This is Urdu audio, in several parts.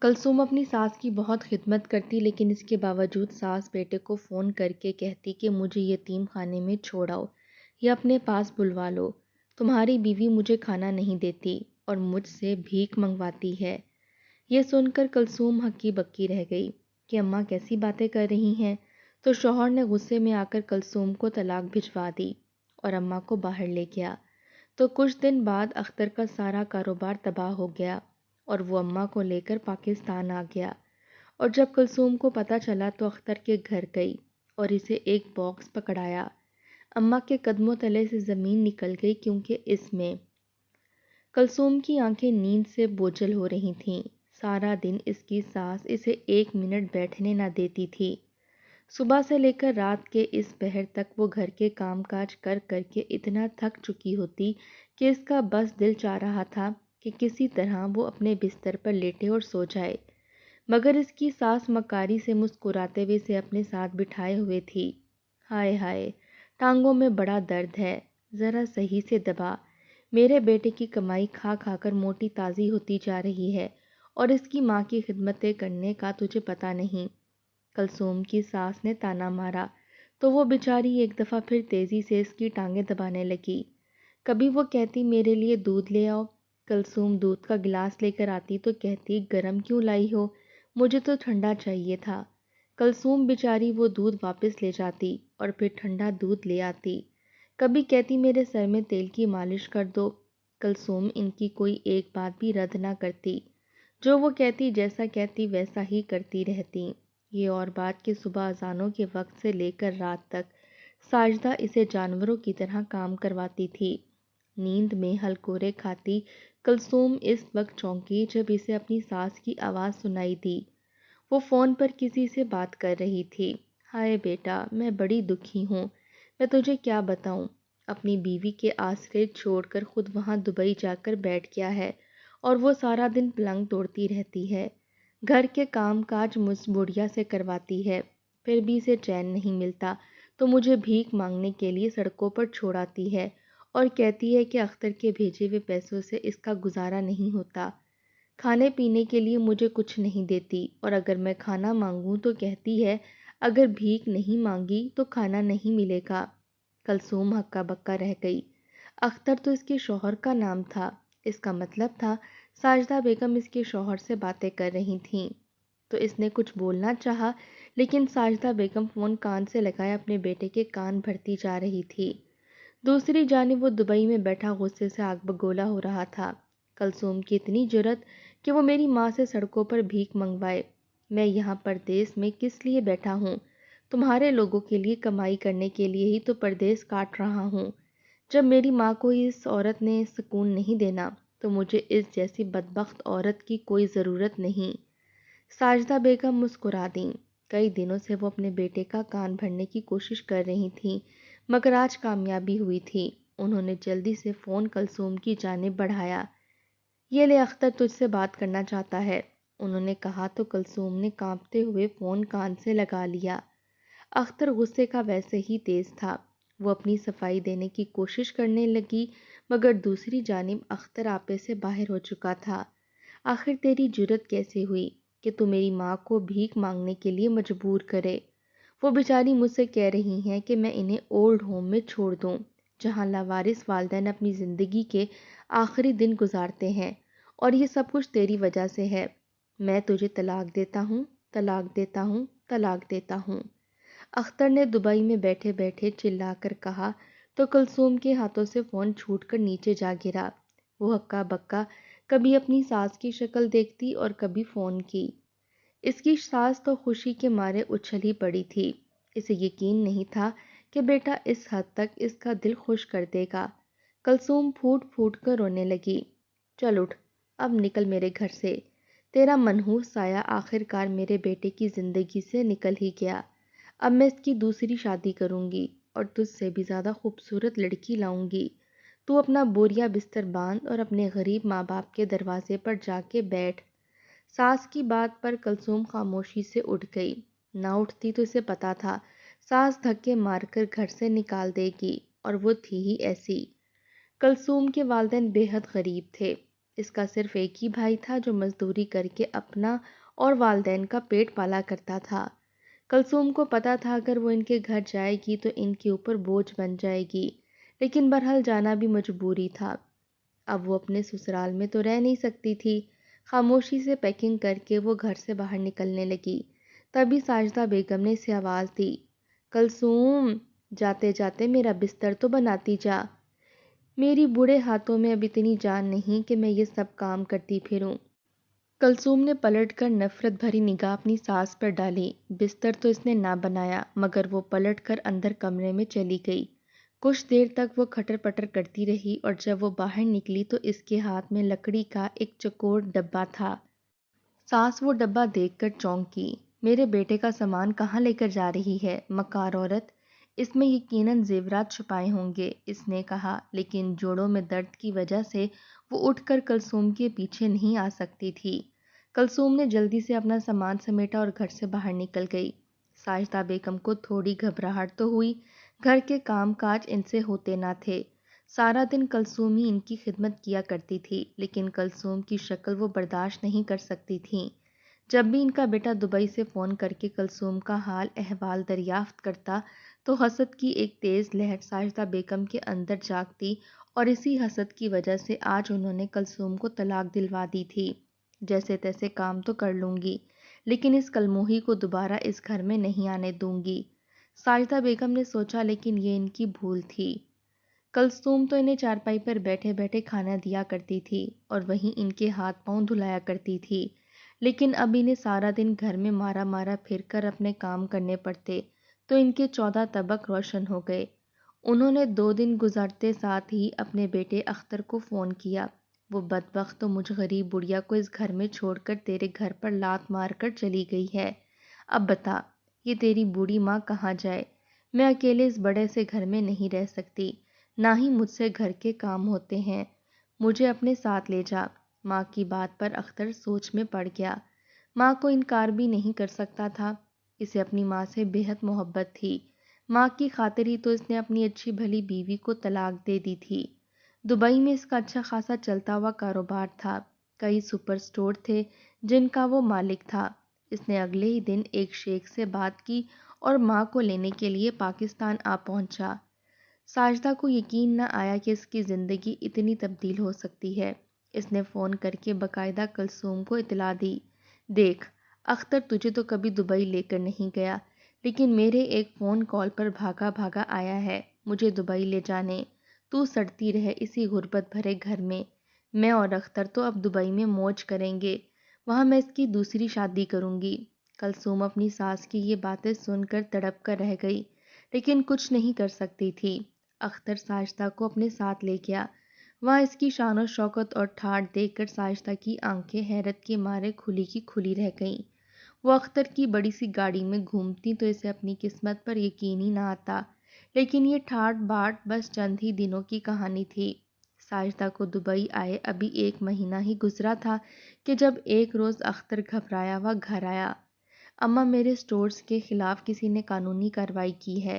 کلثوم اپنی ساس کی بہت خدمت کرتی لیکن اس کے باوجود ساس بیٹے کو فون کر کے کہتی کہ مجھے یتیم خانے میں چھوڑاؤ یا اپنے پاس بلوا لو۔ تمہاری بیوی مجھے کھانا نہیں دیتی اور مجھ سے بھیک منگواتی ہے۔ یہ سن کر کلثوم ہکی بکی رہ گئی کہ اماں کیسی باتیں کر رہی ہیں، تو شوہر نے غصے میں آ کر کلثوم کو طلاق بھجوا دی اور اماں کو باہر لے گیا۔ تو کچھ دن بعد اختر کا سارا کاروبار تباہ ہو گیا اور وہ اماں کو لے کر پاکستان آ گیا، اور جب کلثوم کو پتہ چلا تو اختر کے گھر گئی اور اسے ایک باکس پکڑایا۔ اماں کے قدموں تلے سے زمین نکل گئی کیونکہ اس میں کلثوم کی آنکھیں نیند سے بوجھل ہو رہی تھیں۔ سارا دن اس کی ساس اسے ایک منٹ بیٹھنے نہ دیتی تھی۔ صبح سے لے کر رات کے اس پہر تک وہ گھر کے کام کاج کر کر کے اتنا تھک چکی ہوتی کہ اس کا بس دل چاہ رہا تھا کہ کسی طرح وہ اپنے بستر پر لیٹے اور سو جائے، مگر اس کی ساس مکاری سے مسکراتے ہوئے اسے اپنے ساتھ بٹھائے ہوئے تھی۔ ہائے ہائے، ٹانگوں میں بڑا درد ہے، ذرا صحیح سے دبا۔ میرے بیٹے کی کمائی کھا کھا کر موٹی تازی ہوتی جا رہی ہے اور اس کی ماں کی خدمتیں کرنے کا تجھے پتہ نہیں۔ کلثوم کی ساس نے تانا مارا تو وہ بیچاری ایک دفعہ پھر تیزی سے اس کی ٹانگیں دبانے لگی۔ کبھی وہ کہتی میرے لیے دودھ لے آؤ۔ کلثوم دودھ کا گلاس لے کر آتی تو کہتی گرم کیوں لائی ہو، مجھے تو ٹھنڈا چاہیے تھا۔ کلثوم بیچاری وہ دودھ واپس لے جاتی اور پھر ٹھنڈا دودھ لے آتی۔ کبھی کہتی میرے سر میں تیل کی مالش کر دو۔ کلثوم ان کی کوئی ایک بات بھی رد نہ کرتی، جو وہ کہتی جیسا کہتی ویسا ہی کرتی رہتی۔ یہ اور بات کہ صبح اذانوں کے وقت سے لے کر رات تک ساجدہ اسے جانوروں کی طرح کام کرواتی تھی۔ نیند میں ہلکورے کھاتی کلثوم اس وقت چونکی جب اسے اپنی ساس کی آواز سنائی دی۔ وہ فون پر کسی سے بات کر رہی تھی۔ ہائے بیٹا، میں بڑی دکھی ہوں، میں تجھے کیا بتاؤں۔ اپنی بیوی کے آسرے چھوڑ کر خود وہاں دبئی جا کر بیٹھ گیا ہے اور وہ سارا دن پلنگ توڑتی رہتی ہے، گھر کے کام کاج مجھ بڑھیا سے کرواتی ہے، پھر بھی اسے چین نہیں ملتا تو مجھے بھیک مانگنے کے لیے سڑکوں پر چھوڑاتی ہے اور کہتی ہے کہ اختر کے بھیجے ہوئے پیسوں سے اس کا گزارا نہیں ہوتا۔ کھانے پینے کے لیے مجھے کچھ نہیں دیتی اور اگر میں کھانا مانگوں تو کہتی ہے اگر بھیک نہیں مانگی تو کھانا نہیں ملے گا۔ کلثوم ہکا بکا رہ گئی۔ اختر تو اس کے شوہر کا نام تھا، اس کا مطلب تھا ساجدہ بیگم اس کے شوہر سے باتیں کر رہی تھیں، تو اس نے کچھ بولنا چاہا لیکن ساجدہ بیگم فون کان سے لگائے اپنے بیٹے کے کان بھرتی جا رہی تھی۔ دوسری جانب وہ دبئی میں بیٹھا غصے سے آگ بگولا ہو رہا تھا۔ کلثوم کی اتنی جرأت کہ وہ میری ماں سے سڑکوں پر بھیک منگوائے۔ میں یہاں پردیس میں کس لیے بیٹھا ہوں؟ تمہارے لوگوں کے لیے کمائی کرنے کے لیے ہی تو پردیس کاٹ رہا ہوں۔ جب میری ماں کو اس عورت نے سکون نہیں دینا تو مجھے اس جیسی بدبخت عورت کی کوئی ضرورت نہیں۔ ساجدہ بیگم مسکرا دیں۔ کئی دنوں سے وہ اپنے بیٹے کا کان بھرنے کی کوشش کر رہی تھیں مگر آج کامیابی ہوئی تھی۔ انہوں نے جلدی سے فون کلثوم کی جانب بڑھایا۔ یہ لے، اختر تجھ سے بات کرنا چاہتا ہے، انہوں نے کہا تو کلثوم نے کانپتے ہوئے فون کان سے لگا لیا۔ اختر غصے کا ویسے ہی تیز تھا، وہ اپنی صفائی دینے کی کوشش کرنے لگی مگر دوسری جانب اختر آپے سے باہر ہو چکا تھا۔ آخر تیری جرأت کیسے ہوئی کہ تو میری ماں کو بھیک مانگنے کے لیے مجبور کرے؟ وہ بیچاری مجھ سے کہہ رہی ہیں کہ میں انہیں اولڈ ہوم میں چھوڑ دوں جہاں لاوارث والدین اپنی زندگی کے آخری دن گزارتے ہیں، اور یہ سب کچھ تیری وجہ سے ہے۔ میں تجھے طلاق دیتا ہوں، طلاق دیتا ہوں، طلاق دیتا ہوں، اختر نے دبئی میں بیٹھے بیٹھے چلا کر کہا تو کلثوم کے ہاتھوں سے فون چھوٹ کر نیچے جا گرا۔ وہ ہکا بکا کبھی اپنی ساس کی شکل دیکھتی اور کبھی فون کی۔ اس کی ساس تو خوشی کے مارے اچھل ہی پڑی تھی، اسے یقین نہیں تھا کہ بیٹا اس حد تک اس کا دل خوش کر دے گا۔ کلثوم پھوٹ پھوٹ کر رونے لگی۔ چل اٹھ، اب نکل میرے گھر سے، تیرا منحوس سایہ آخر کار میرے بیٹے کی زندگی سے نکل ہی گیا۔ اب میں اس کی دوسری شادی کروں گی اور تجھ سے بھی زیادہ خوبصورت لڑکی لاؤں گی۔ تو اپنا بوریا بستر باندھ اور اپنے غریب ماں باپ کے دروازے پر جا کے بیٹھ۔ ساس کی بات پر کلثوم خاموشی سے اٹھ گئی۔ نہ اٹھتی تو اسے پتا تھا ساس دھکے مار کر گھر سے نکال دے گی، اور وہ تھی ہی ایسی۔ کلثوم کے والدین بے حد غریب تھے، اس کا صرف ایک ہی بھائی تھا جو مزدوری کر کے اپنا اور والدین کا پیٹ پالا کرتا تھا۔ کلثوم کو پتا تھا اگر وہ ان کے گھر جائے گی تو ان کے اوپر بوجھ بن جائے گی، لیکن بہرحال جانا بھی مجبوری تھا۔ اب وہ اپنے سسرال میں تو رہ نہیں سکتی تھی۔ خاموشی سے پیکنگ کر کے وہ گھر سے باہر نکلنے لگی۔ تبھی ساجدہ بیگم نے اسے آواز دی، کلثوم، جاتے جاتے میرا بستر تو بناتی جا۔ میری بوڑھے ہاتھوں میں اب اتنی جان نہیں کہ میں یہ سب کام کرتی پھروں۔ کلثوم نے پلٹ کر نفرت بھری نگاہ اپنی ساس پر ڈالی۔ بستر تو اس نے نہ بنایا، مگر وہ پلٹ کر اندر کمرے میں چلی گئی۔ کچھ دیر تک وہ کھٹر پٹر کرتی رہی اور جب وہ باہر نکلی تو اس کے ہاتھ میں لکڑی کا ایک چوکور ڈبہ تھا۔ ساس وہ ڈبہ دیکھ کر چونکی۔ میرے بیٹے کا سامان کہاں لے کر جا رہی ہے، مکار عورت! اس میں یقیناً زیورات چھپائے ہوں گے، اس نے کہا، لیکن جوڑوں میں درد کی وجہ سے وہ اٹھ کر کلثوم کے پیچھے نہیں آ سکتی تھی۔ کلثوم نے جلدی سے اپنا سامان سمیٹا اور گھر سے باہر نکل گئی۔ ساجدہ بیگم کو تھوڑی گھبراہٹ تو ہوئی، گھر کے کام کاج ان سے ہوتے نہ تھے۔ سارا دن کلثوم ہی ان کی خدمت کیا کرتی تھی، لیکن کلثوم کی شکل وہ برداشت نہیں کر سکتی تھیں۔ جب بھی ان کا بیٹا دبئی سے فون کر کے کلثوم کا حال احوال دریافت کرتا تو حسد کی ایک تیز لہر ساجدہ بیگم کے اندر جاگتی اور اسی حسد کی وجہ سے آج انہوں نے کلثوم کو طلاق دلوا دی تھی۔ جیسے تیسے کام تو کر لوں گی، لیکن اس کلموہی کو دوبارہ اس گھر میں نہیں آنے دوں گی، ساجدہ بیگم نے سوچا، لیکن یہ ان کی بھول تھی۔ کلثوم تو انہیں چارپائی پر بیٹھے بیٹھے کھانا دیا کرتی تھی اور وہیں ان کے ہاتھ پاؤں دھلایا کرتی تھی، لیکن اب انہیں سارا دن گھر میں مارا مارا پھر کر اپنے کام کرنے پڑتے تو ان کے 14 طبق روشن ہو گئے۔ انہوں نے 2 دن گزرتے ساتھ ہی اپنے بیٹے اختر کو فون کیا۔ وہ بدبخت تو مجھ غریب بڑھیا کو اس گھر میں چھوڑ کر تیرے گھر پر لات مار کر چلی گئی ہے۔ اب بتا، یہ تیری بوڑھی ماں کہاں جائے؟ میں اکیلے اس بڑے سے گھر میں نہیں رہ سکتی، نہ ہی مجھ سے گھر کے کام ہوتے ہیں، مجھے اپنے ساتھ لے جا۔ ماں کی بات پر اختر سوچ میں پڑ گیا۔ ماں کو انکار بھی نہیں کر سکتا تھا، اسے اپنی ماں سے بے حد محبت تھی۔ ماں کی خاطر ہی تو اس نے اپنی اچھی بھلی بیوی کو طلاق دے دی تھی۔ دبئی میں اس کا اچھا خاصا چلتا ہوا کاروبار تھا، کئی سپر سٹور تھے جن کا وہ مالک تھا۔ اس نے اگلے ہی دن ایک شیخ سے بات کی اور ماں کو لینے کے لیے پاکستان آ پہنچا۔ ساجدہ کو یقین نہ آیا کہ اس کی زندگی اتنی تبدیل ہو سکتی ہے۔ اس نے فون کر کے باقاعدہ کلثوم کو اطلاع دی، دیکھ، اختر تجھے تو کبھی دبئی لے کر نہیں گیا، لیکن میرے ایک فون کال پر بھاگا بھاگا آیا ہے مجھے دبئی لے جانے۔ تو سڑتی رہے اسی غربت بھرے گھر میں، میں اور اختر تو اب دبئی میں موج کریں گے، وہاں میں اس کی دوسری شادی کروں گی۔ کلثوم اپنی ساس کی یہ باتیں سن کر تڑپ کر رہ گئی، لیکن کچھ نہیں کر سکتی تھی۔ اختر ساجدہ کو اپنے ساتھ لے گیا۔ وہاں اس کی شان و شوکت اور ٹھاٹھ دیکھ کر ساجدہ کی آنکھیں حیرت کے مارے کھلی کی کھلی رہ گئیں۔ وہ اختر کی بڑی سی گاڑی میں گھومتی تو اسے اپنی قسمت پر یقین ہی نہ آتا، لیکن یہ ٹھاٹ باٹ بس چند ہی دنوں کی کہانی تھی۔ ساجدہ کو دبئی آئے ابھی 1 مہینہ ہی گزرا تھا کہ جب ایک روز اختر گھبرایا ہوا گھر آیا۔ اماں، میرے سٹورز کے خلاف کسی نے قانونی کارروائی کی ہے۔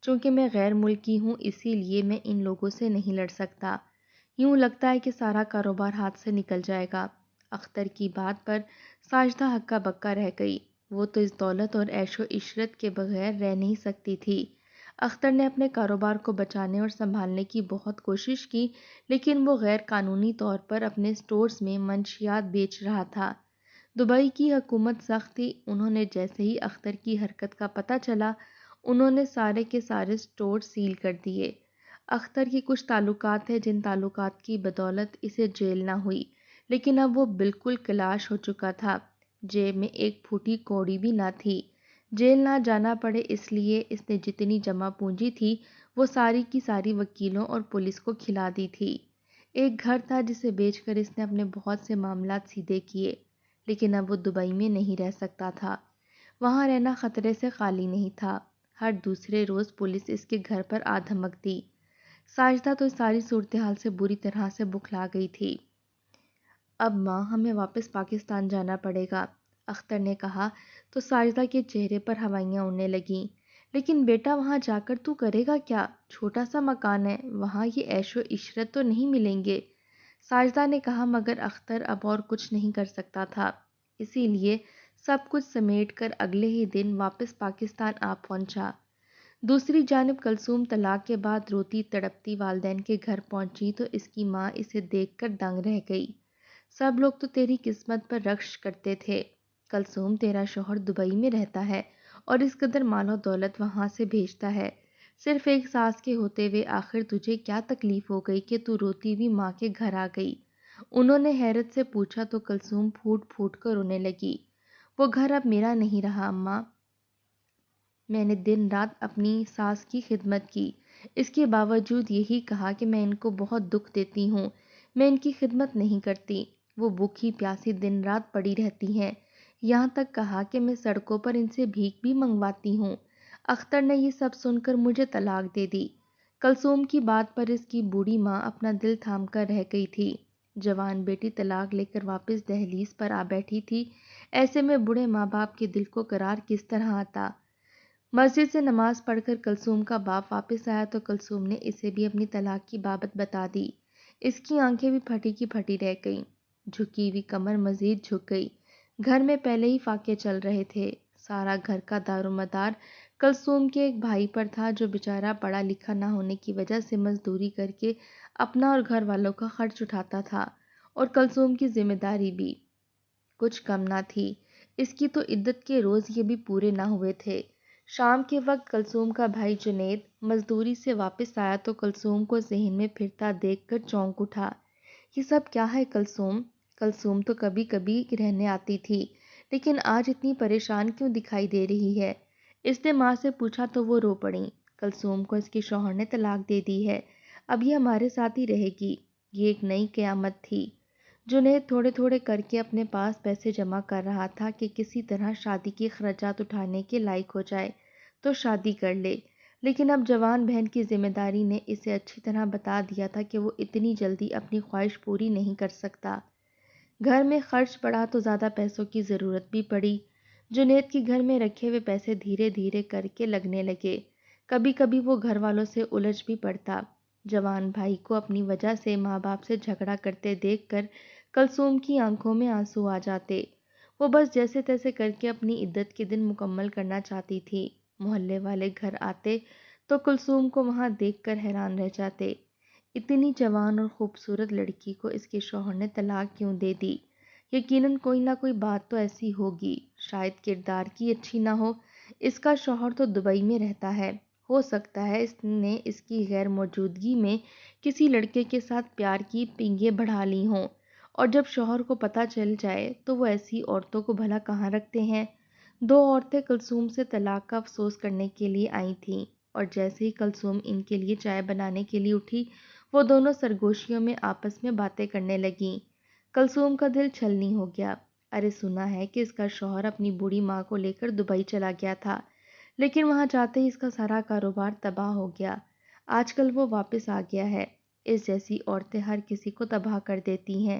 چونکہ میں غیر ملکی ہوں اسی لیے میں ان لوگوں سے نہیں لڑ سکتا، یوں لگتا ہے کہ سارا کاروبار ہاتھ سے نکل جائے گا۔ اختر کی بات پر ساجدہ ہکا بکا رہ گئی، وہ تو اس دولت اور عیش و عشرت کے بغیر رہ نہیں سکتی تھی۔ اختر نے اپنے کاروبار کو بچانے اور سنبھالنے کی بہت کوشش کی، لیکن وہ غیر قانونی طور پر اپنے سٹورز میں منشیات بیچ رہا تھا۔ دبئی کی حکومت سخت تھی، انہوں نے جیسے ہی اختر کی حرکت کا پتہ چلا انہوں نے سارے کے سارے سٹور سیل کر دیے۔ اختر کی کچھ تعلقات ہیں جن تعلقات کی بدولت اسے جیل نہ ہوئی، لیکن اب وہ بالکل کلاش ہو چکا تھا، جیب میں ایک پھوٹی کوڑی بھی نہ تھی۔ جیل نہ جانا پڑے اس لیے اس نے جتنی جمع پونجی تھی وہ ساری کی ساری وکیلوں اور پولیس کو کھلا دی تھی۔ ایک گھر تھا جسے بیچ کر اس نے اپنے بہت سے معاملات سیدھے کیے، لیکن اب وہ دبئی میں نہیں رہ سکتا تھا، وہاں رہنا خطرے سے خالی نہیں تھا۔ ہر دوسرے روز پولیس اس کے گھر پر آ دھمکتی۔ ساجدہ تو اس ساری صورتحال سے بری طرح سے بکھلا گئی تھی۔ اب ماں، ہمیں واپس پاکستان جانا پڑے گا، اختر نے کہا تو ساجدہ کے چہرے پر ہوائیاں اڑنے لگیں۔ لیکن بیٹا، وہاں جا کر تو کرے گا کیا؟ چھوٹا سا مکان ہے، وہاں یہ عیش و عشرت تو نہیں ملیں گے۔ ساجدہ نے کہا، مگر اختر اب اور کچھ نہیں کر سکتا تھا، اسی لیے سب کچھ سمیٹ کر اگلے ہی دن واپس پاکستان آ پہنچا۔ دوسری جانب کلثوم طلاق کے بعد روتی تڑپتی والدین کے گھر پہنچی تو اس کی ماں اسے دیکھ کر دنگ رہ گئی۔ سب لوگ تو تیری قسمت پر رقص کرتے تھے کلثوم، تیرا شوہر دبئی میں رہتا ہے اور اس قدر مال و دولت وہاں سے بھیجتا ہے، صرف ایک ساس کے ہوتے ہوئے آخر تجھے کیا تکلیف ہو گئی کہ تو روتی ہوئی ماں کے گھر آ گئی؟ انہوں نے حیرت سے پوچھا تو کلثوم پھوٹ پھوٹ کر رونے لگی۔ وہ گھر اب میرا نہیں رہا اماں، میں نے دن رات اپنی ساس کی خدمت کی، اس کے باوجود یہی کہا کہ میں ان کو بہت دکھ دیتی ہوں، میں ان کی خدمت نہیں کرتی، وہ بھوکی پیاسی دن رات پڑی رہتی ہیں، یہاں تک کہا کہ میں سڑکوں پر ان سے بھیک بھی منگواتی ہوں۔ اختر نے یہ سب سن کر مجھے طلاق دے دی۔ کلثوم کی بات پر اس کی بوڑھی ماں اپنا دل تھام کر رہ گئی تھی۔ جوان بیٹی طلاق لے کر واپس دہلیز پر آ بیٹھی تھی، ایسے میں بوڑھے ماں باپ کے دل کو قرار کس طرح آتا؟ مسجد سے نماز پڑھ کر کلثوم کا باپ واپس آیا تو کلثوم نے اسے بھی اپنی طلاق کی بابت بتا دی۔ اس کی آنکھیں بھی پھٹی کی پھٹی رہ گئیں، جھکی ہوئی کمر مزید جھک گئی۔ گھر میں پہلے ہی فاقے چل رہے تھے، سارا گھر کا دار و مدار کلثوم کے ایک بھائی پر تھا جو بیچارہ پڑھا لکھا نہ ہونے کی وجہ سے مزدوری کر کے اپنا اور گھر والوں کا خرچ اٹھاتا تھا، اور کلثوم کی ذمہ داری بھی کچھ کم نہ تھی، اس کی تو عدت کے روز یہ بھی پورے نہ ہوئے تھے۔ شام کے وقت کلثوم کا بھائی جنید مزدوری سے واپس آیا تو کلثوم کو ذہن میں پھرتا دیکھ کر چونک اٹھا۔ یہ سب کیا ہے کلثوم؟ کلثوم تو کبھی کبھی رہنے آتی تھی، لیکن آج اتنی پریشان کیوں دکھائی دے رہی ہے؟ اس نے ماں سے پوچھا تو وہ رو پڑیں۔ کلثوم کو اس کے شوہر نے طلاق دے دی ہے، اب یہ ہمارے ساتھ ہی رہے گی، یہ ایک نئی قیامت تھی۔ جنید تھوڑے تھوڑے کر کے اپنے پاس پیسے جمع کر رہا تھا کہ کسی طرح شادی کے اخراجات اٹھانے کے لائق ہو جائے تو شادی کر لے، لیکن اب جوان بہن کی ذمہ داری نے اسے اچھی طرح بتا دیا تھا کہ وہ اتنی جلدی اپنی خواہش پوری نہیں کر سکتا۔ گھر میں خرچ پڑا تو زیادہ پیسوں کی ضرورت بھی پڑی۔ جنید کے گھر میں رکھے ہوئے پیسے دھیرے دھیرے کر کے لگنے لگے، کبھی کبھی وہ گھر والوں سے الجھ بھی پڑتا۔ جوان بھائی کو اپنی وجہ سے ماں باپ سے جھگڑا کرتے دیکھ کر کلثوم کی آنکھوں میں آنسو آ جاتے، وہ بس جیسے تیسے کر کے اپنی عدت کے دن مکمل کرنا چاہتی تھی۔ محلے والے گھر آتے تو کلثوم کو وہاں دیکھ کر حیران رہ جاتے، اتنی جوان اور خوبصورت لڑکی کو اس کے شوہر نے طلاق کیوں دے دی؟ یقیناً کوئی نہ کوئی بات تو ایسی ہوگی، شاید کردار کی اچھی نہ ہو، اس کا شوہر تو دبئی میں رہتا ہے، ہو سکتا ہے اس نے اس کی غیر موجودگی میں کسی لڑکے کے ساتھ پیار کی پنگیں بڑھا لی ہوں، اور جب شوہر کو پتہ چل جائے تو وہ ایسی عورتوں کو بھلا کہاں رکھتے ہیں۔ دو عورتیں کلثوم سے طلاق کا افسوس کرنے کے لیے آئی تھیں، اور جیسے ہی کلثوم ان کے لیے چائے بنانے کے لیے اٹھی، وہ دونوں سرگوشیوں میں آپس میں باتیں کرنے لگیں۔ کلثوم کا دل چھلنی ہو گیا۔ ارے سنا ہے کہ اس کا شوہر اپنی بوڑھی ماں کو لے کر دبئی چلا گیا تھا، لیکن وہاں جاتے ہی اس کا سارا کاروبار تباہ ہو گیا، آج کل وہ واپس آ گیا ہے۔ اس جیسی عورتیں ہر کسی کو تباہ کر دیتی ہیں،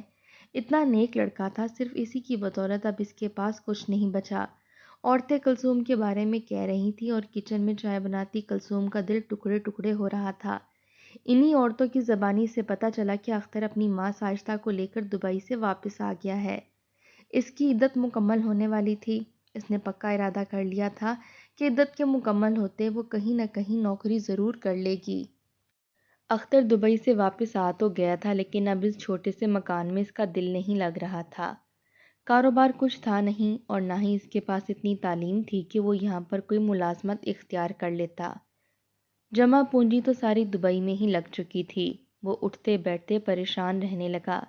اتنا نیک لڑکا تھا، صرف اسی کی بدولت اب اس کے پاس کچھ نہیں بچا۔ عورتیں کلثوم کے بارے میں کہہ رہی تھیں اور کچن میں چائے بناتی کلثوم کا دل ٹکڑے ٹکڑے ہو رہا تھا۔ انہی عورتوں کی زبانی سے پتہ چلا کہ اختر اپنی ماں ساجدہ کو لے کر دبئی سے واپس آ گیا ہے۔ اس کی عدت مکمل ہونے والی تھی، اس نے پکا ارادہ کر لیا تھا کہ عدت کے مکمل ہوتے وہ کہیں نہ کہیں نوکری ضرور کر لے گی۔ اختر دبئی سے واپس آ تو گیا تھا، لیکن اب اس چھوٹے سے مکان میں اس کا دل نہیں لگ رہا تھا۔ کاروبار کچھ تھا نہیں اور نہ ہی اس کے پاس اتنی تعلیم تھی کہ وہ یہاں پر کوئی ملازمت اختیار کر لیتا۔ جمع پونجی تو ساری دبئی میں ہی لگ چکی تھی، وہ اٹھتے بیٹھتے پریشان رہنے لگا۔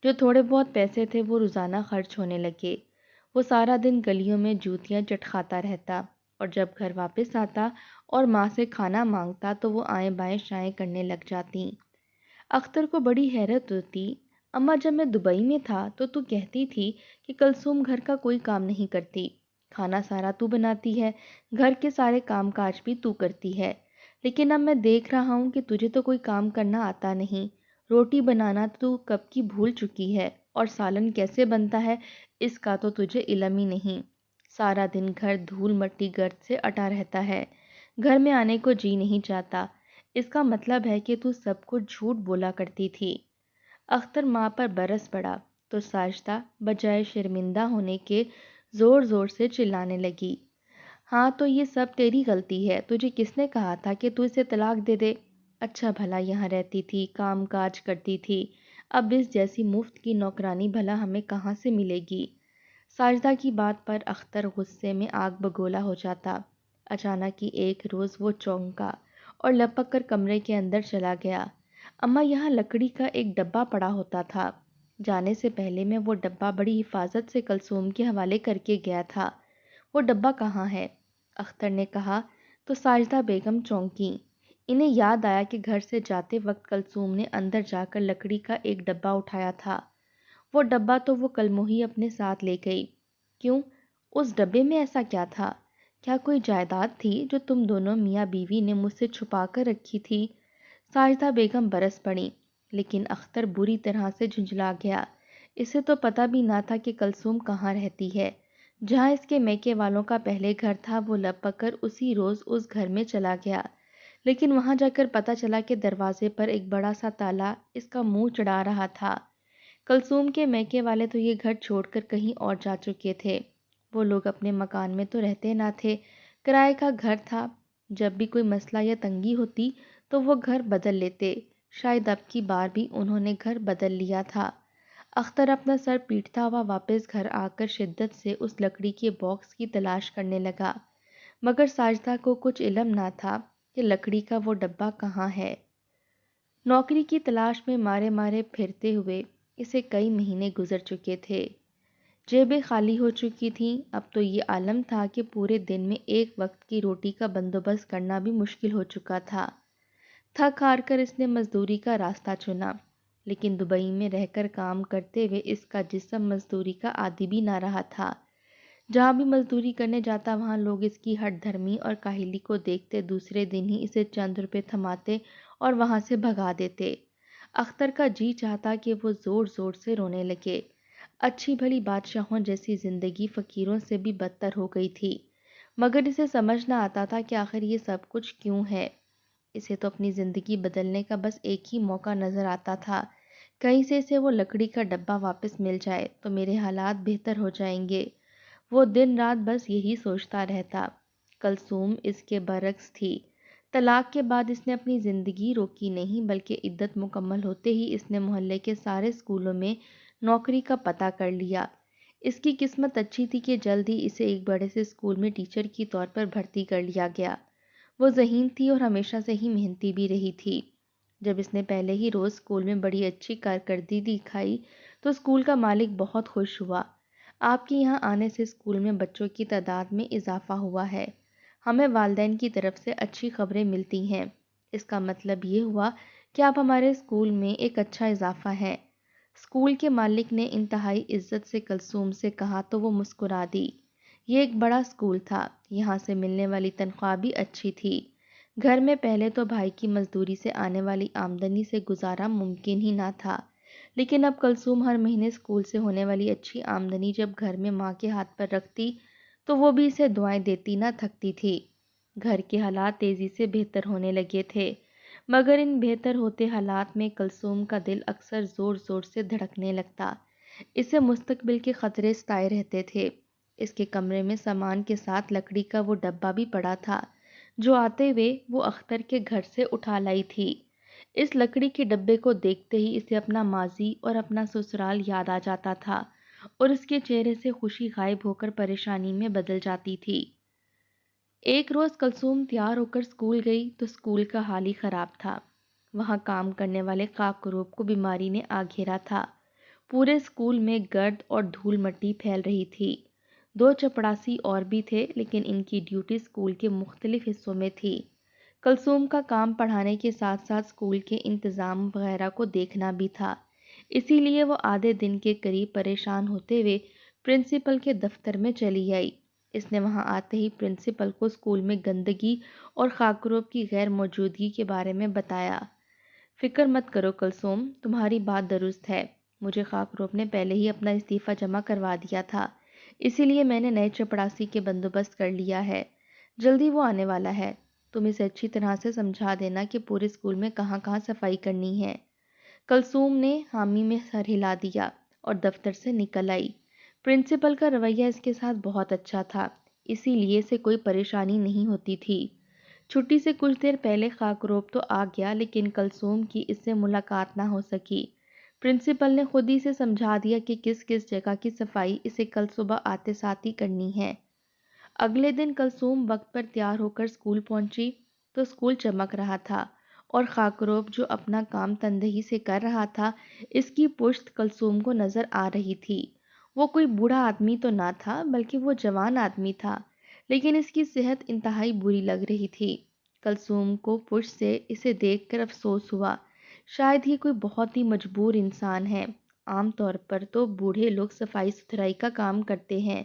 جو تھوڑے بہت پیسے تھے وہ روزانہ خرچ ہونے لگے، وہ سارا دن گلیوں میں جوتیاں چٹکھاتا رہتا، اور جب گھر واپس آتا اور ماں سے کھانا مانگتا تو وہ آئیں بائیں شائیں کرنے لگ جاتی۔ اختر کو بڑی حیرت ہوتی، اماں جب میں دبئی میں تھا تو کہتی تھی کہ کلثوم گھر کا کوئی کام نہیں کرتی، کھانا سارا تو بناتی ہے، گھر کے سارے کام کاج بھی تو کرتی ہے، لیکن اب میں دیکھ رہا ہوں کہ تجھے تو کوئی کام کرنا آتا نہیں، روٹی بنانا تو کب کی بھول چکی ہے، اور سالن کیسے بنتا ہے اس کا تو تجھے علم ہی نہیں، سارا دن گھر دھول مٹی گرد سے اٹا رہتا ہے، گھر میں آنے کو جی نہیں چاہتا، اس کا مطلب ہے کہ تو سب کو جھوٹ بولا کرتی تھی۔ اختر ماں پر برس پڑا تو ساجدہ بجائے شرمندہ ہونے کے زور زور سے چلانے لگی۔ ہاں تو یہ سب تیری غلطی ہے، تجھے کس نے کہا تھا کہ تو اسے طلاق دے دے؟ اچھا بھلا یہاں رہتی تھی، کام کاج کرتی تھی، اب اس جیسی مفت کی نوکرانی بھلا ہمیں کہاں سے ملے گی؟ ساجدہ کی بات پر اختر غصے میں آگ بگولا ہو جاتا۔ اچانک ہی ایک روز وہ چونکا اور لپک کر کمرے کے اندر چلا گیا۔ اماں یہاں لکڑی کا ایک ڈبہ پڑا ہوتا تھا، جانے سے پہلے میں وہ ڈبہ بڑی حفاظت سے کلثوم کے حوالے کر کے گیا تھا۔ وہ ڈبہ کہاں ہے؟ اختر نے کہا تو ساجدہ بیگم چونکی۔ انہیں یاد آیا کہ گھر سے جاتے وقت کلثوم نے اندر جا کر لکڑی کا ایک ڈبہ اٹھایا تھا۔ وہ ڈبہ تو وہ کل موہی اپنے ساتھ لے گئی۔ کیوں؟ اس ڈبے میں ایسا کیا تھا؟ کیا کوئی جائیداد تھی جو تم دونوں میاں بیوی نے مجھ سے چھپا کر رکھی تھی؟ ساجدہ بیگم برس پڑی، لیکن اختر بری طرح سے جھنجھلا گیا۔ اسے تو پتہ بھی نہ تھا کہ کلثوم کہاں رہتی ہے۔ جہاں اس کے میکے والوں کا پہلے گھر تھا وہ لپک کر اسی روز اس گھر میں چلا گیا، لیکن وہاں جا کر پتہ چلا کہ دروازے پر ایک بڑا سا تالا اس کا منہ چڑھا رہا تھا۔ کلثوم کے میکے والے تو یہ گھر چھوڑ کر کہیں اور جا چکے تھے۔ وہ لوگ اپنے مکان میں تو رہتے نہ تھے، کرائے کا گھر تھا۔ جب بھی کوئی مسئلہ یا تنگی ہوتی تو وہ گھر بدل لیتے، شاید اب کی بار بھی انہوں نے گھر بدل لیا تھا۔ اختر اپنا سر پیٹتا ہوا واپس گھر آ کر شدت سے اس لکڑی کے باکس کی تلاش کرنے لگا، مگر ساجدہ کو کچھ علم نہ تھا کہ لکڑی کا وہ ڈبہ کہاں ہے۔ نوکری کی تلاش میں مارے مارے پھرتے ہوئے اسے کئی مہینے گزر چکے تھے۔ جیبیں خالی ہو چکی تھیں، اب تو یہ عالم تھا کہ پورے دن میں ایک وقت کی روٹی کا بندوبست کرنا بھی مشکل ہو چکا تھا۔ تھک ہار کر اس نے مزدوری کا راستہ چنا، لیکن دبئی میں رہ کر کام کرتے ہوئے اس کا جسم مزدوری کا عادی بھی نہ رہا تھا۔ جہاں بھی مزدوری کرنے جاتا وہاں لوگ اس کی ہٹ دھرمی اور کاہلی کو دیکھتے دوسرے دن ہی اسے چند روپے تھماتے اور وہاں سے بھگا دیتے۔ اختر کا جی چاہتا کہ وہ زور زور سے رونے لگے۔ اچھی بھلی بادشاہوں جیسی زندگی فقیروں سے بھی بدتر ہو گئی تھی، مگر اسے سمجھ نہ آتا تھا کہ آخر یہ سب کچھ کیوں ہے۔ اسے تو اپنی زندگی بدلنے کا بس ایک ہی موقع نظر آتا تھا، کہیں سے اسے وہ لکڑی کا ڈبہ واپس مل جائے تو میرے حالات بہتر ہو جائیں گے۔ وہ دن رات بس یہی سوچتا رہتا۔ کلثوم اس کے برعکس تھی۔ طلاق کے بعد اس نے اپنی زندگی روکی نہیں، بلکہ عدت مکمل ہوتے ہی اس نے محلے کے سارے اسکولوں میں نوکری کا پتہ کر لیا۔ اس کی قسمت اچھی تھی کہ جلد ہی اسے ایک بڑے سے اسکول میں ٹیچر کی طور پر بھرتی کر لیا گیا۔ وہ ذہین تھی اور ہمیشہ سے ہی محنتی بھی رہی تھی۔ جب اس نے پہلے ہی روز اسکول میں بڑی اچھی کارکردگی دکھائی تو اسکول کا مالک بہت خوش ہوا۔ آپ کے یہاں آنے سے اسکول میں بچوں کی تعداد میں اضافہ ہوا ہے، ہمیں والدین کی طرف سے اچھی خبریں ملتی ہیں۔ اس کا مطلب یہ ہوا کہ آپ ہمارے اسکول میں ایک اچھا اضافہ ہیں۔ اسکول کے مالک نے انتہائی عزت سے کلثوم سے کہا تو وہ مسکرا دی۔ یہ ایک بڑا اسکول تھا، یہاں سے ملنے والی تنخواہ بھی اچھی تھی۔ گھر میں پہلے تو بھائی کی مزدوری سے آنے والی آمدنی سے گزارا ممکن ہی نہ تھا، لیکن اب کلثوم ہر مہینے اسکول سے ہونے والی اچھی آمدنی جب گھر میں ماں کے ہاتھ پر رکھتی تو وہ بھی اسے دعائیں دیتی نہ تھکتی تھی۔ گھر کے حالات تیزی سے بہتر ہونے لگے تھے، مگر ان بہتر ہوتے حالات میں کلثوم کا دل اکثر زور زور سے دھڑکنے لگتا۔ اسے مستقبل کے خطرے ستائے رہتے تھے۔ اس کے کمرے میں سامان کے ساتھ لکڑی کا وہ ڈبہ بھی پڑا تھا جو آتے ہوئے وہ اختر کے گھر سے اٹھا لائی تھی۔ اس لکڑی کے ڈبے کو دیکھتے ہی اسے اپنا ماضی اور اپنا سسرال یاد آ جاتا تھا اور اس کے چہرے سے خوشی غائب ہو کر پریشانی میں بدل جاتی تھی۔ ایک روز کلثوم تیار ہو کر اسکول گئی تو اسکول کا حال ہی خراب تھا۔ وہاں کام کرنے والے خاکروب کو بیماری نے آ گھیرا تھا۔ پورے اسکول میں گرد اور دھول مٹی پھیل رہی تھی۔ 2 چپڑاسی اور بھی تھے، لیکن ان کی ڈیوٹی اسکول کے مختلف حصوں میں تھی۔ کلثوم کا کام پڑھانے کے ساتھ ساتھ اسکول کے انتظام وغیرہ کو دیکھنا بھی تھا، اسی لیے وہ آدھے دن کے قریب پریشان ہوتے ہوئے پرنسپل کے دفتر میں چلی آئی۔ اس نے وہاں آتے ہی پرنسپل کو اسکول میں گندگی اور خاکروب کی غیر موجودگی کے بارے میں بتایا۔ فکر مت کرو کلثوم، تمہاری بات درست ہے۔ مجھے خاکروب نے پہلے ہی اپنا استعفیٰ جمع کروا دیا تھا، اسی لیے میں نے نئے چپڑاسی کے بندوبست کر لیا ہے۔ جلدی وہ آنے والا ہے، تم اسے اچھی طرح سے سمجھا دینا کہ پورے اسکول میں کہاں کہاں صفائی کرنی ہے۔ کلثوم نے حامی میں سر ہلا دیا اور دفتر سے نکل آئی۔ پرنسپل کا رویہ اس کے ساتھ بہت اچھا تھا، اسی لیے اسے کوئی پریشانی نہیں ہوتی تھی۔ چھٹی سے کچھ دیر پہلے خاکروب تو آ گیا، لیکن کلثوم کی اس سے ملاقات نہ ہو سکی۔ پرنسپل نے خود ہی سے سمجھا دیا کہ کس کس جگہ کی صفائی اسے کل صبح آتے ساتھ ہی کرنی ہے۔ اگلے دن کلثوم وقت پر تیار ہو کر اسکول پہنچی تو اسکول چمک رہا تھا، اور خاکروب جو اپنا کام تندہی سے کر رہا تھا، اس کی پشت کلثوم کو نظر آ رہی تھی۔ وہ کوئی بوڑھا آدمی تو نہ تھا، بلکہ وہ جوان آدمی تھا، لیکن اس کی صحت انتہائی بری لگ رہی تھی۔ کلثوم کو پشت سے اسے دیکھ کر افسوس ہوا، شاید یہ کوئی بہت ہی مجبور انسان ہے۔ عام طور پر تو بوڑھے لوگ صفائی ستھرائی کا کام کرتے ہیں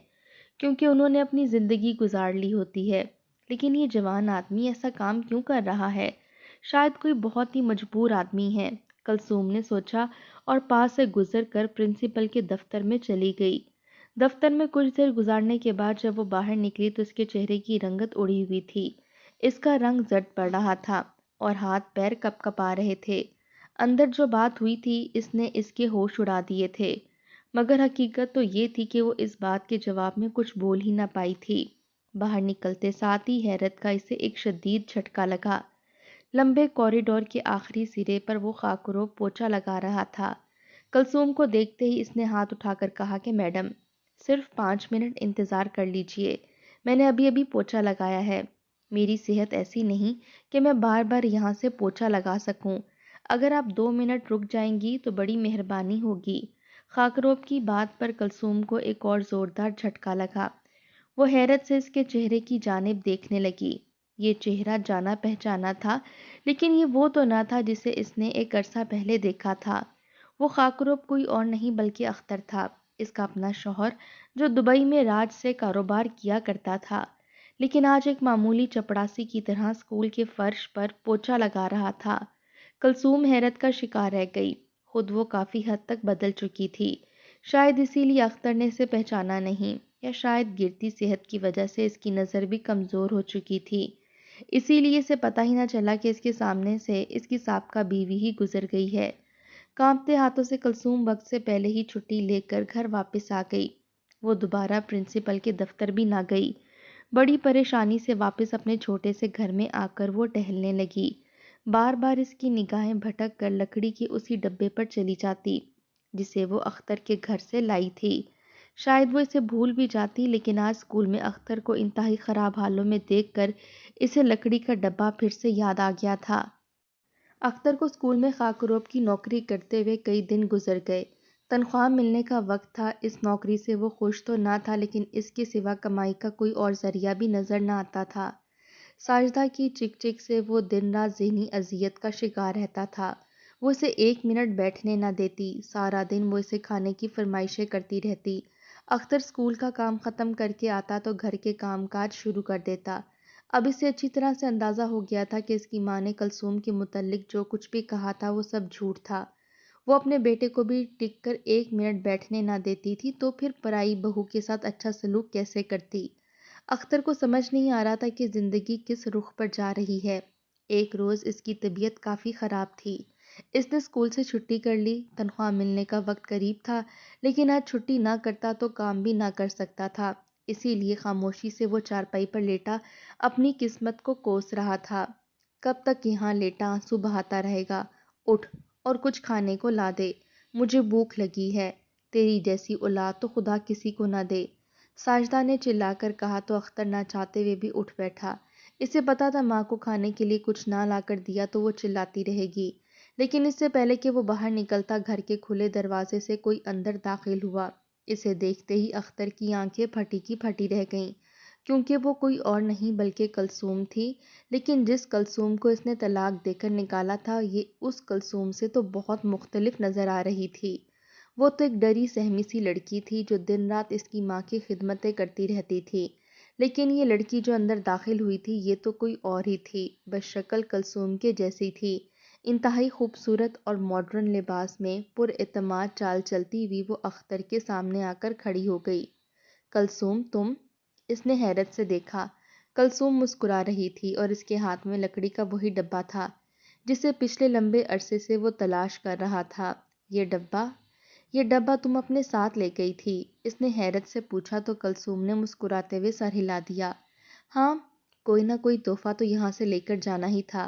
کیونکہ انہوں نے اپنی زندگی گزار لی ہوتی ہے، لیکن یہ جوان آدمی ایسا کام کیوں کر رہا ہے؟ شاید کوئی بہت ہی مجبور آدمی ہے، کلثوم نے سوچا، اور پاس سے گزر کر پرنسپل کے دفتر میں چلی گئی۔ دفتر میں کچھ دیر گزارنے کے بعد جب وہ باہر نکلی تو اس کے چہرے کی رنگت اڑی ہوئی تھی، اس کا رنگ زرد پڑ رہا تھا اور ہاتھ پیر کپ کپا رہے تھے۔ اندر جو بات ہوئی تھی اس نے اس کے ہوش اڑا دیے تھے، مگر حقیقت تو یہ تھی کہ وہ اس بات کے جواب میں کچھ بول ہی نہ پائی تھی۔ باہر نکلتے ساتھ ہی حیرت کا اسے ایک شدید جھٹکا لگا۔ لمبے کوریڈور کے آخری سرے پر وہ خاکروب پوچھا لگا رہا تھا۔ کلثوم کو دیکھتے ہی اس نے ہاتھ اٹھا کر کہا کہ میڈم، صرف 5 منٹ انتظار کر لیجئے، میں نے ابھی ابھی پوچھا لگایا ہے۔ میری صحت ایسی نہیں کہ میں بار بار یہاں سے پوچھا لگا سکوں۔ اگر آپ 2 منٹ رک جائیں گی تو بڑی مہربانی ہوگی۔ خاکروب کی بات پر کلثوم کو ایک اور زوردار جھٹکا لگا۔ وہ حیرت سے اس کے چہرے کی جانب دیکھنے لگی۔ یہ چہرہ جانا پہچانا تھا، لیکن یہ وہ تو نہ تھا جسے اس نے ایک عرصہ پہلے دیکھا تھا۔ وہ خاکروب کوئی اور نہیں بلکہ اختر تھا، اس کا اپنا شوہر، جو دبئی میں راج سے کاروبار کیا کرتا تھا، لیکن آج ایک معمولی چپڑاسی کی طرح اسکول کے فرش پر پوچھا لگا رہا تھا۔ کلثوم حیرت کا شکار رہ گئی، خود وہ کافی حد تک بدل چکی تھی، شاید اسی لیے اختر نے اسے پہچانا نہیں، یا شاید گرتی صحت کی وجہ سے اس کی نظر بھی کمزور ہو چکی تھی، اسی لیے اسے پتہ ہی نہ چلا کہ اس کے سامنے سے اس کی سابقہ بیوی ہی گزر گئی ہے۔ کانپتے ہاتھوں سے کلثوم وقت سے پہلے ہی چھٹی لے کر گھر واپس آ گئی۔ وہ دوبارہ پرنسپل کے دفتر بھی نہ گئی۔ بڑی پریشانی سے واپس اپنے چھوٹے سے گھر میں آ کر وہ ٹہلنے لگی۔ بار بار اس کی نگاہیں بھٹک کر لکڑی کے اسی ڈبے پر چلی جاتی جسے وہ اختر کے گھر سے لائی تھی۔ شاید وہ اسے بھول بھی جاتی، لیکن آج اسکول میں اختر کو انتہائی خراب حالوں میں دیکھ کر اسے لکڑی کا ڈبہ پھر سے یاد آ گیا تھا۔ اختر کو اسکول میں خاکروب کی نوکری کرتے ہوئے کئی دن گزر گئے۔ تنخواہ ملنے کا وقت تھا، اس نوکری سے وہ خوش تو نہ تھا، لیکن اس کے سوا کمائی کا کوئی اور ذریعہ بھی نظر نہ آتا تھا۔ ساجدہ کی چک چک سے وہ دن رات ذہنی اذیت کا شکار رہتا تھا۔ وہ اسے 1 منٹ بیٹھنے نہ دیتی، سارا دن وہ اسے کھانے کی فرمائشیں کرتی رہتی۔ اختر اسکول کا کام ختم کر کے آتا تو گھر کے کام کاج شروع کر دیتا۔ اب اسے اچھی طرح سے اندازہ ہو گیا تھا کہ اس کی ماں نے کلثوم کے متعلق جو کچھ بھی کہا تھا وہ سب جھوٹ تھا۔ وہ اپنے بیٹے کو بھی ٹک کر 1 منٹ بیٹھنے نہ دیتی تھی تو پھر پرائی بہو کے ساتھ اچھا سلوک کیسے کرتی؟ اختر کو سمجھ نہیں آ رہا تھا کہ زندگی کس رخ پر جا رہی ہے۔ ایک روز اس کی طبیعت کافی خراب تھی۔ اس نے اسکول سے چھٹی کر لی۔ تنخواہ ملنے کا وقت قریب تھا، لیکن آج چھٹی نہ کرتا تو کام بھی نہ کر سکتا تھا، اسی لیے خاموشی سے وہ چارپائی پر لیٹا اپنی قسمت کو کوس رہا تھا۔ کب تک یہاں لیٹا آنسو بہاتا رہے گا؟ اٹھ اور کچھ کھانے کو لا دے، مجھے بھوک لگی ہے، تیری جیسی اولاد تو خدا کسی کو نہ دے۔ ساجدہ نے چلا کر کہا تو اختر نہ چاہتے ہوئے بھی اٹھ بیٹھا۔ اسے پتا تھا ماں کو کھانے کے لیے کچھ نہ لا کر دیا تو وہ چلاتی رہے گی، لیکن اس سے پہلے کہ وہ باہر نکلتا گھر کے کھلے دروازے سے کوئی اندر داخل ہوا۔ اسے دیکھتے ہی اختر کی آنکھیں پھٹی کی پھٹی رہ گئیں، کیونکہ وہ کوئی اور نہیں بلکہ کلثوم تھی، لیکن جس کلثوم کو اس نے طلاق دے کر نکالا تھا یہ اس کلثوم سے تو بہت مختلف نظر آ رہی تھی۔ وہ تو ایک ڈری سہمی سی لڑکی تھی جو دن رات اس کی ماں کی خدمتیں کرتی رہتی تھی، لیکن یہ لڑکی جو اندر داخل ہوئی تھی یہ تو کوئی اور ہی تھی، بس شکل کلثوم کے جیسی تھی۔ انتہائی خوبصورت اور ماڈرن لباس میں پر اعتماد چال چلتی ہوئی وہ اختر کے سامنے آ کر کھڑی ہو گئی۔ کلثوم تم؟ اس نے حیرت سے دیکھا۔ کلثوم مسکرا رہی تھی اور اس کے ہاتھ میں لکڑی کا وہی ڈبہ تھا جسے پچھلے لمبے عرصے سے وہ تلاش کر رہا تھا۔ یہ ڈبہ تم اپنے ساتھ لے گئی تھی؟ اس نے حیرت سے پوچھا تو کلثوم نے مسکراتے ہوئے سر ہلا دیا۔ ہاں، کوئی نہ کوئی تحفہ تو یہاں سے لے کر جانا ہی تھا۔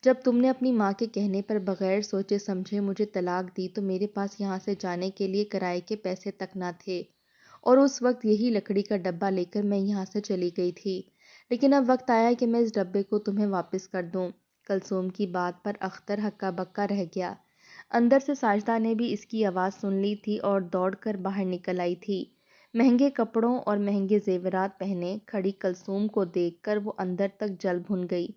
جب تم نے اپنی ماں کے کہنے پر بغیر سوچے سمجھے مجھے طلاق دی تو میرے پاس یہاں سے جانے کے لیے کرائے کے پیسے تک نہ تھے، اور اس وقت یہی لکڑی کا ڈبہ لے کر میں یہاں سے چلی گئی تھی۔ لیکن اب وقت آیا کہ میں اس ڈبے کو تمہیں واپس کر دوں۔ کلثوم کی بات پر اختر ہکا بکا رہ گیا۔ اندر سے ساجدہ نے بھی اس کی آواز سن لی تھی اور دوڑ کر باہر نکل آئی تھی۔ مہنگے کپڑوں اور مہنگے زیورات پہنے کھڑی کلثوم کو دیکھ کر وہ اندر تک جل بھن گئی۔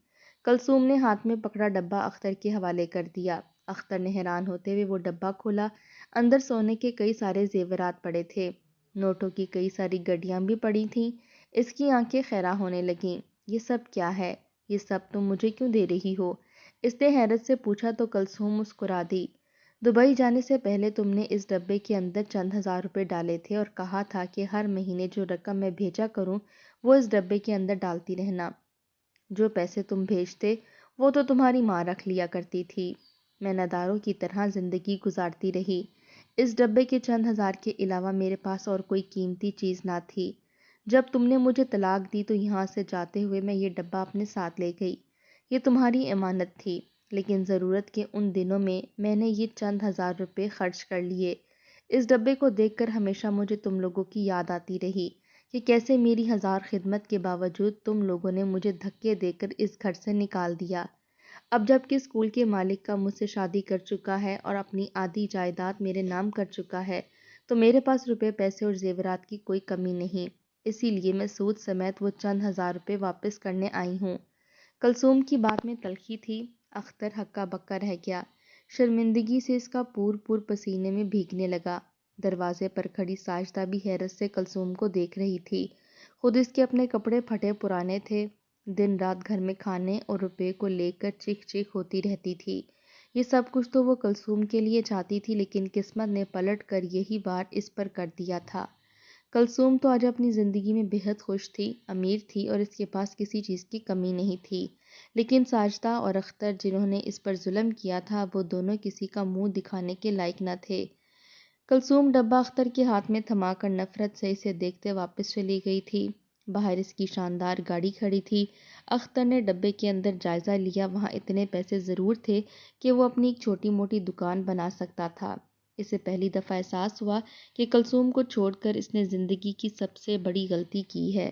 کلثوم نے ہاتھ میں پکڑا ڈبہ اختر کے حوالے کر دیا۔ اختر نے حیران ہوتے ہوئے وہ ڈبہ کھولا۔ اندر سونے کے کئی سارے زیورات پڑے تھے، نوٹوں کی کئی ساری گڈیاں بھی پڑی تھیں۔ اس کی آنکھیں خیرہ ہونے لگیں۔ یہ سب کیا ہے؟ یہ سب تم مجھے کیوں دے رہی ہو؟ اس نے حیرت سے پوچھا تو کلثوم مسکرا دی۔ دبئی جانے سے پہلے تم نے اس ڈبے کے اندر چند ہزار روپے ڈالے تھے اور کہا تھا کہ ہر مہینے جو رقم میں بھیجا کروں وہ اس ڈبے کے اندر ڈالتی رہنا۔ جو پیسے تم بھیجتے وہ تو تمہاری ماں رکھ لیا کرتی تھی۔ میں نداروں کی طرح زندگی گزارتی رہی۔ اس ڈبے کے چند ہزار کے علاوہ میرے پاس اور کوئی قیمتی چیز نہ تھی۔ جب تم نے مجھے طلاق دی تو یہاں سے جاتے ہوئے میں یہ ڈبہ اپنے ساتھ لے گئی۔ یہ تمہاری امانت تھی، لیکن ضرورت کے ان دنوں میں نے یہ چند ہزار روپے خرچ کر لیے۔ اس ڈبے کو دیکھ کر ہمیشہ مجھے تم لوگوں کی یاد آتی رہی کہ کیسے میری ہزار خدمت کے باوجود تم لوگوں نے مجھے دھکے دے کر اس گھر سے نکال دیا۔ اب جب کہ اسکول کے مالک کا مجھ سے شادی کر چکا ہے اور اپنی آدھی جائیداد میرے نام کر چکا ہے تو میرے پاس روپے پیسے اور زیورات کی کوئی کمی نہیں۔ اسی لیے میں سود سمیت وہ چند ہزار روپے واپس کرنے آئی ہوں۔ کلثوم کی بات میں تلخی تھی۔ اختر ہکا بکا رہ گیا۔ شرمندگی سے اس کا پور پسینے میں بھیگنے لگا۔ دروازے پر کھڑی ساجدہ بھی حیرت سے کلثوم کو دیکھ رہی تھی۔ خود اس کے اپنے کپڑے پھٹے پرانے تھے۔ دن رات گھر میں کھانے اور روپے کو لے کر چیخ چیخ ہوتی رہتی تھی۔ یہ سب کچھ تو وہ کلثوم کے لیے چاہتی تھی، لیکن قسمت نے پلٹ کر یہی بار اس پر کر دیا تھا۔ کلثوم تو آج اپنی زندگی میں بےحد خوش تھی، امیر تھی اور اس کے پاس کسی چیز کی کمی نہیں تھی۔ لیکن ساجدہ اور اختر جنہوں نے اس پر ظلم کیا تھا وہ دونوں کسی کا منہ دکھانے کے لائق نہ تھے۔ کلثوم ڈبہ اختر کے ہاتھ میں تھما کر نفرت سے اسے دیکھتے واپس چلی گئی تھی۔ باہر اس کی شاندار گاڑی کھڑی تھی۔ اختر نے ڈبے کے اندر جائزہ لیا، وہاں اتنے پیسے ضرور تھے کہ وہ اپنی ایک چھوٹی موٹی دکان بنا سکتا تھا۔ اسے پہلی دفعہ احساس ہوا کہ کلثوم کو چھوڑ کر اس نے زندگی کی سب سے بڑی غلطی کی ہے۔